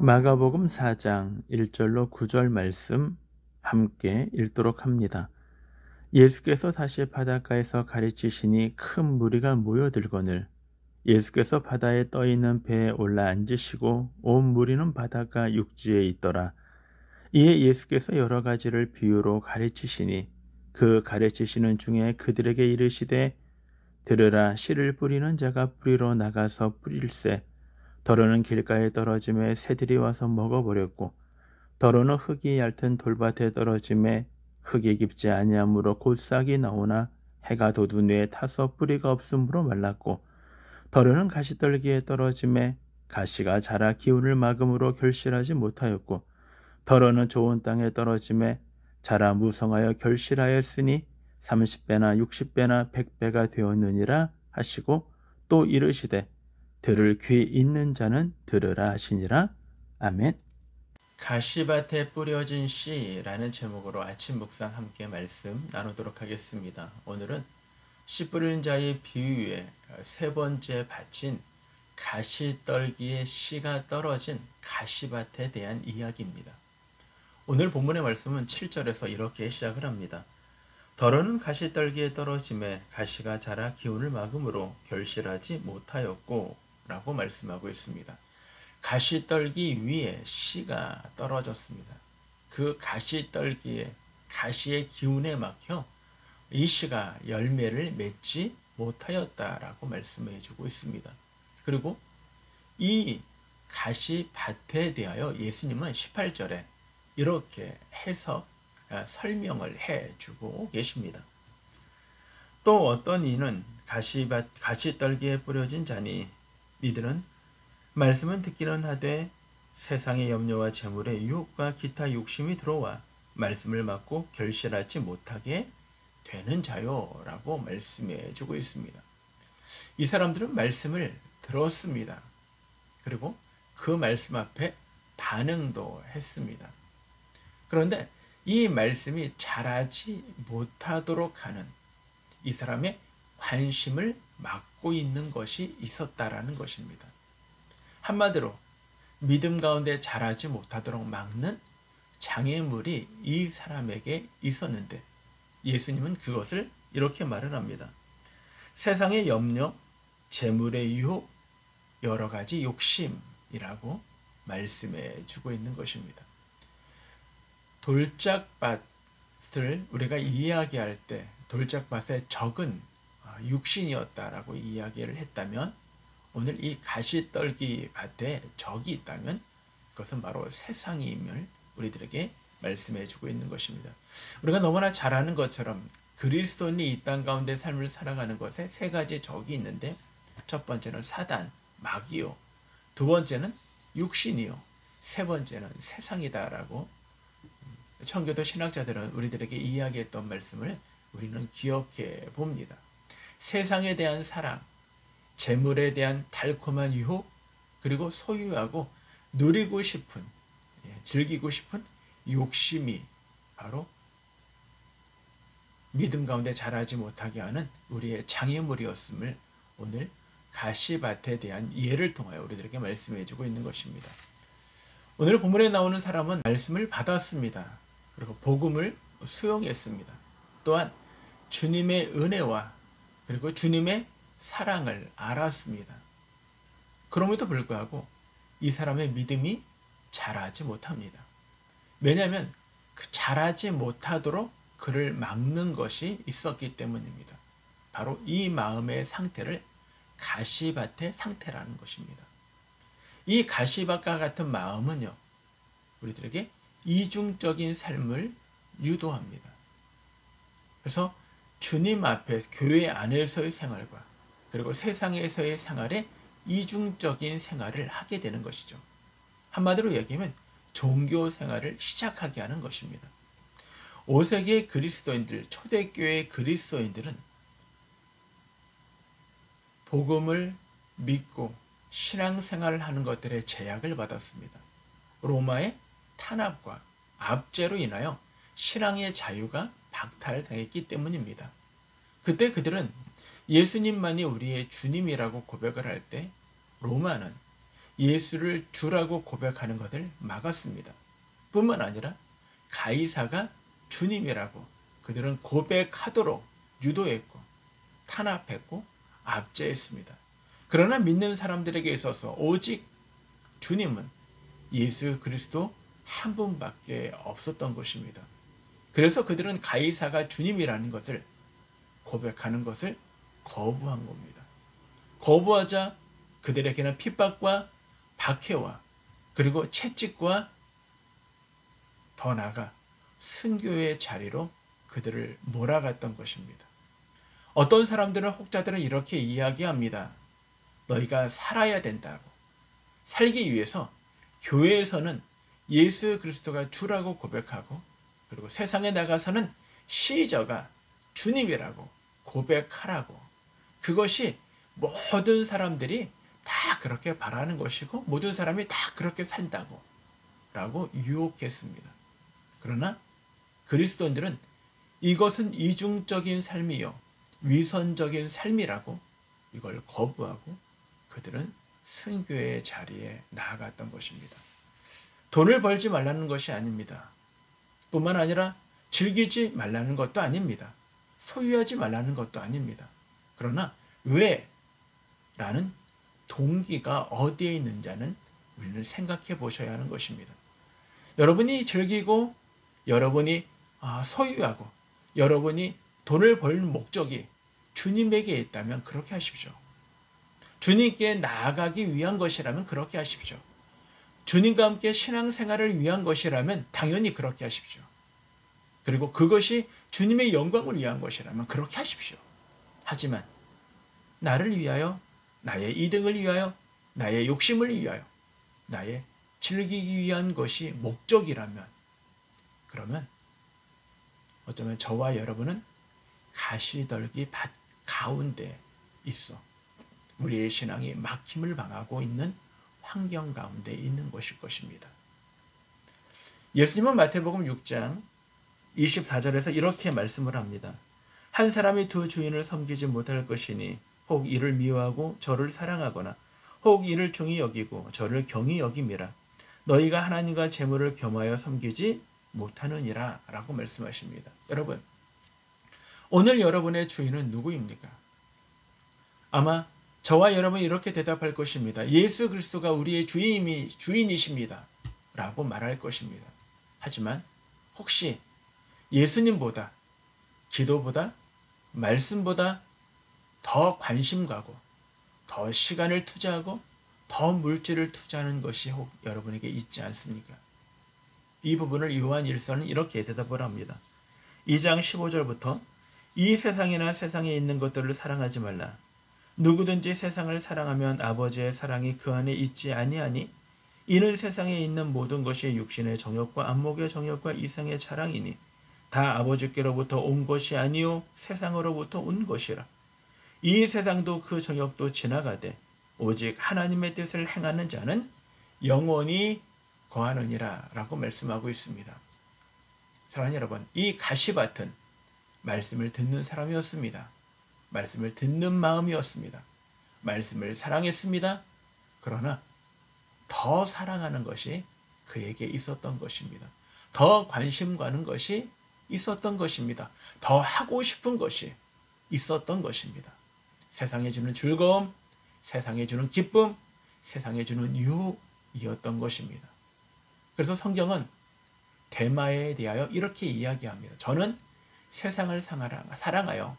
마가복음 4장 1절로 9절 말씀 함께 읽도록 합니다. 예수께서 다시 바닷가에서 가르치시니 큰 무리가 모여들거늘 예수께서 바다에 떠있는 배에 올라 앉으시고 온 무리는 바닷가 육지에 있더라. 이에 예수께서 여러 가지를 비유로 가르치시니 그 가르치시는 중에 그들에게 이르시되 들으라. 씨를 뿌리는 자가 뿌리러 나가서 뿌릴새 더러는 길가에 떨어짐에 새들이 와서 먹어버렸고 더러는 흙이 얇은 돌밭에 떨어짐에 흙이 깊지 아니하므로 곧 싹이 나오나 해가 돋은 후에 타서 뿌리가 없으므로 말랐고 더러는 가시떨기에 떨어짐에 가시가 자라 기운을 막음으로 결실하지 못하였고 더러는 좋은 땅에 떨어짐에 자라 무성하여 결실하였으니 30배나 60배나 100배가 되었느니라 하시고 또 이르시되 들을 귀 있는 자는 들으라 하시니라. 아멘. 가시밭에 뿌려진 씨라는 제목으로 아침 묵상 함께 말씀 나누도록 하겠습니다. 오늘은 씨 뿌리는 자의 비유의 세 번째 밭인 가시떨기에 씨가 떨어진 가시밭에 대한 이야기입니다. 오늘 본문의 말씀은 7절에서 이렇게 시작을 합니다. 더러는 가시떨기에 떨어짐에 가시가 자라 기운을 막음으로 결실하지 못하였고 라고 말씀하고 있습니다. 가시떨기 위에 씨가 떨어졌습니다. 그 가시떨기에 가시의 기운에 막혀 이 씨가 열매를 맺지 못하였다라고 말씀해 주고 있습니다. 그리고 이 가시밭에 대하여 예수님은 18절에 이렇게 해서 설명을 해 주고 계십니다. 또 어떤 이는 가시떨기에 뿌려진 자니 이들은 말씀은 듣기는 하되 세상의 염려와 재물의 유혹과 기타 욕심이 들어와 말씀을 막고 결실하지 못하게 되는 자요 라고 말씀해 주고 있습니다. 이 사람들은 말씀을 들었습니다. 그리고 그 말씀 앞에 반응도 했습니다. 그런데 이 말씀이 자라지 못하도록 하는 이 사람의 관심을 막고 있는 것이 있었다라는 것입니다. 한마디로 믿음 가운데 자라지 못하도록 막는 장애물이 이 사람에게 있었는데 예수님은 그것을 이렇게 말을 합니다. 세상의 염려, 재물의 유혹, 여러 가지 욕심이라고 말씀해 주고 있는 것입니다. 돌짝밭을 우리가 이야기할 때 돌짝밭의 적은 육신이었다라고 이야기를 했다면 오늘 이 가시떨기 밭에 적이 있다면 그것은 바로 세상임을 우리들에게 말씀해 주고 있는 것입니다. 우리가 너무나 잘 아는 것처럼 그리스도인이 이 땅 가운데 삶을 살아가는 것에 세 가지 적이 있는데 첫 번째는 사단, 마귀요. 두 번째는 육신이요. 세 번째는 세상이다라고 청교도 신학자들은 우리들에게 이야기했던 말씀을 우리는 기억해 봅니다. 세상에 대한 사랑, 재물에 대한 달콤한 유혹, 그리고 소유하고 누리고 싶은, 즐기고 싶은 욕심이 바로 믿음 가운데 자라지 못하게 하는 우리의 장애물이었음을 오늘 가시밭에 대한 예를 통하여 우리들에게 말씀해 주고 있는 것입니다. 오늘 본문에 나오는 사람은 말씀을 받았습니다. 그리고 복음을 수용했습니다. 또한 주님의 은혜와 그리고 주님의 사랑을 알았습니다. 그럼에도 불구하고 이 사람의 믿음이 자라지 못합니다. 왜냐하면 그 자라지 못하도록 그를 막는 것이 있었기 때문입니다. 바로 이 마음의 상태를 가시밭의 상태라는 것입니다. 이 가시밭과 같은 마음은요, 우리들에게 이중적인 삶을 유도합니다. 그래서 주님 앞에 교회 안에서의 생활과 그리고 세상에서의 생활에 이중적인 생활을 하게 되는 것이죠. 한마디로 얘기하면 종교 생활을 시작하게 하는 것입니다. 5세기의 그리스도인들, 초대교회의 그리스도인들은 복음을 믿고 신앙생활을 하는 것들에 제약을 받았습니다. 로마의 탄압과 압제로 인하여 신앙의 자유가 박탈당했기 때문입니다. 그때 그들은 예수님만이 우리의 주님이라고 고백을 할 때 로마는 예수를 주라고 고백하는 것을 막았습니다. 뿐만 아니라 가이사가 주님이라고 그들은 고백하도록 유도했고 탄압했고 압제했습니다. 그러나 믿는 사람들에게 있어서 오직 주님은 예수 그리스도 한 분밖에 없었던 것입니다. 그래서 그들은 가이사가 주님이라는 것을 고백하는 것을 거부한 겁니다. 거부하자 그들에게는 핍박과 박해와 그리고 채찍과 더 나아가 순교의 자리로 그들을 몰아갔던 것입니다. 어떤 사람들은 혹자들은 이렇게 이야기합니다. 너희가 살아야 된다고. 살기 위해서 교회에서는 예수 그리스도가 주라고 고백하고 그리고 세상에 나가서는 시저가 주님이라고 고백하라고. 그것이 모든 사람들이 다 그렇게 바라는 것이고 모든 사람이 다 그렇게 산다고 라고 유혹했습니다. 그러나 그리스도인들은 이것은 이중적인 삶이요 위선적인 삶이라고 이걸 거부하고 그들은 순교의 자리에 나아갔던 것입니다. 돈을 벌지 말라는 것이 아닙니다. 뿐만 아니라 즐기지 말라는 것도 아닙니다. 소유하지 말라는 것도 아닙니다. 그러나 왜? 라는 동기가 어디에 있는지는 우리는 생각해 보셔야 하는 것입니다. 여러분이 즐기고 여러분이 소유하고 여러분이 돈을 벌는 목적이 주님에게 있다면 그렇게 하십시오. 주님께 나아가기 위한 것이라면 그렇게 하십시오. 주님과 함께 신앙생활을 위한 것이라면 당연히 그렇게 하십시오. 그리고 그것이 주님의 영광을 위한 것이라면 그렇게 하십시오. 하지만 나를 위하여, 나의 이득을 위하여, 나의 욕심을 위하여, 나의 즐기기 위한 것이 목적이라면 그러면 어쩌면 저와 여러분은 가시떨기 밭 가운데 있어 우리의 신앙이 막힘을 당하고 있는 환경 가운데 있는 것일 것입니다. 예수님은 마태복음 6장 24절에서 이렇게 말씀을 합니다. 한 사람이 두 주인을 섬기지 못할 것이니 혹 이를 미워하고 저를 사랑하거나 혹 이를 중히 여기고 저를 경히 여김이라. 너희가 하나님과 재물을 겸하여 섬기지 못하느니라 라고 말씀하십니다. 여러분, 오늘 여러분의 주인은 누구입니까? 아마 저와 여러분이 이렇게 대답할 것입니다. 예수 그리스도가 우리의 주인이십니다 라고 말할 것입니다. 하지만 혹시 예수님보다 기도보다 말씀보다 더 관심 가고 더 시간을 투자하고 더 물질을 투자하는 것이 혹 여러분에게 있지 않습니까? 이 부분을 요한 1서는 이렇게 대답을 합니다. 2장 15절부터 이 세상이나 세상에 있는 것들을 사랑하지 말라. 누구든지 세상을 사랑하면 아버지의 사랑이 그 안에 있지 아니하니 이는 세상에 있는 모든 것이 육신의 정욕과 안목의 정욕과 이생의 자랑이니 다 아버지께로부터 온 것이 아니요 세상으로부터 온 것이라. 이 세상도 그 정욕도 지나가되 오직 하나님의 뜻을 행하는 자는 영원히 거하느니라 라고 말씀하고 있습니다. 사랑하는 여러분, 이 가시밭은 말씀을 듣는 사람이었습니다. 말씀을 듣는 마음이었습니다. 말씀을 사랑했습니다. 그러나 더 사랑하는 것이 그에게 있었던 것입니다. 더 관심 가는 것이 있었던 것입니다. 더 하고 싶은 것이 있었던 것입니다. 세상에 주는 즐거움, 세상에 주는 기쁨, 세상에 주는 유혹이었던 것입니다. 그래서 성경은 데마에 대하여 이렇게 이야기합니다. 저는 세상을 사랑하여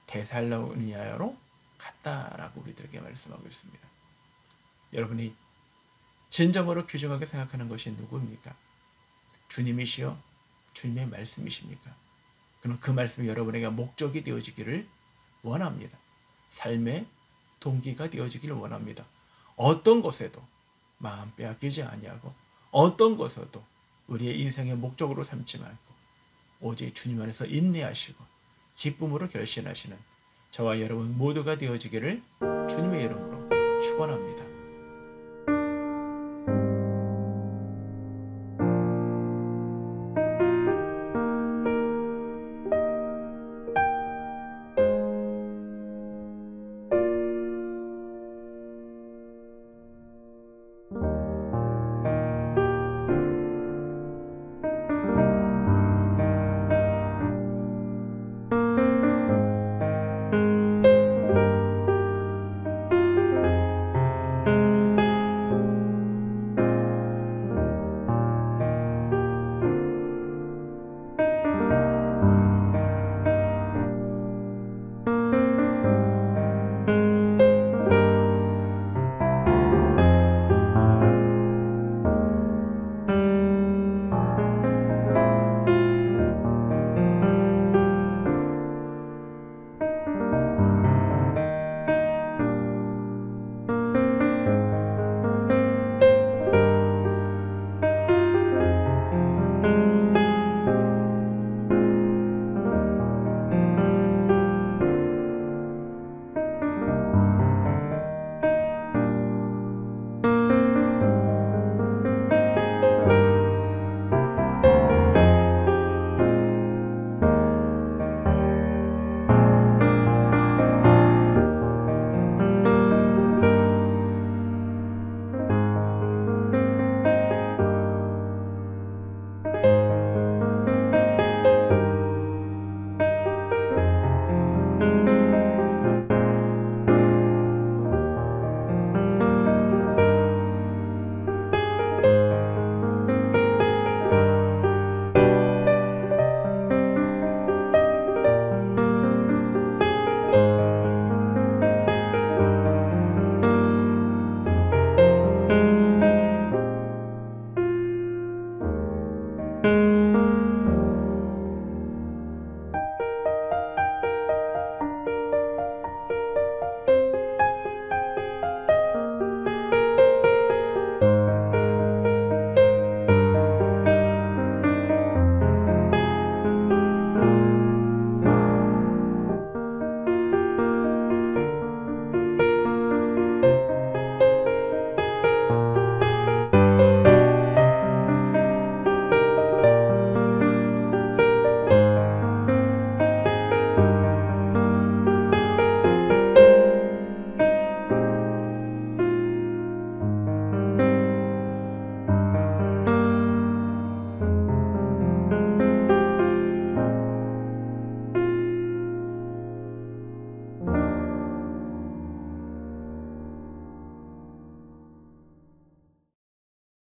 데살로니아로 갔다라고 우리들에게 말씀하고 있습니다. 여러분이 진정으로 귀중하게 생각하는 것이 누구입니까? 주님이시여 주님의 말씀이십니까? 그럼 그 말씀이 여러분에게 목적이 되어지기를 원합니다. 삶의 동기가 되어지기를 원합니다. 어떤 것에도 마음 빼앗기지 아니하고 어떤 것에도 우리의 인생의 목적으로 삼지 말고 오직 주님 안에서 인내하시고 기쁨으로 결신하시는 저와 여러분 모두가 되어지기를 주님의 이름으로 축원합니다.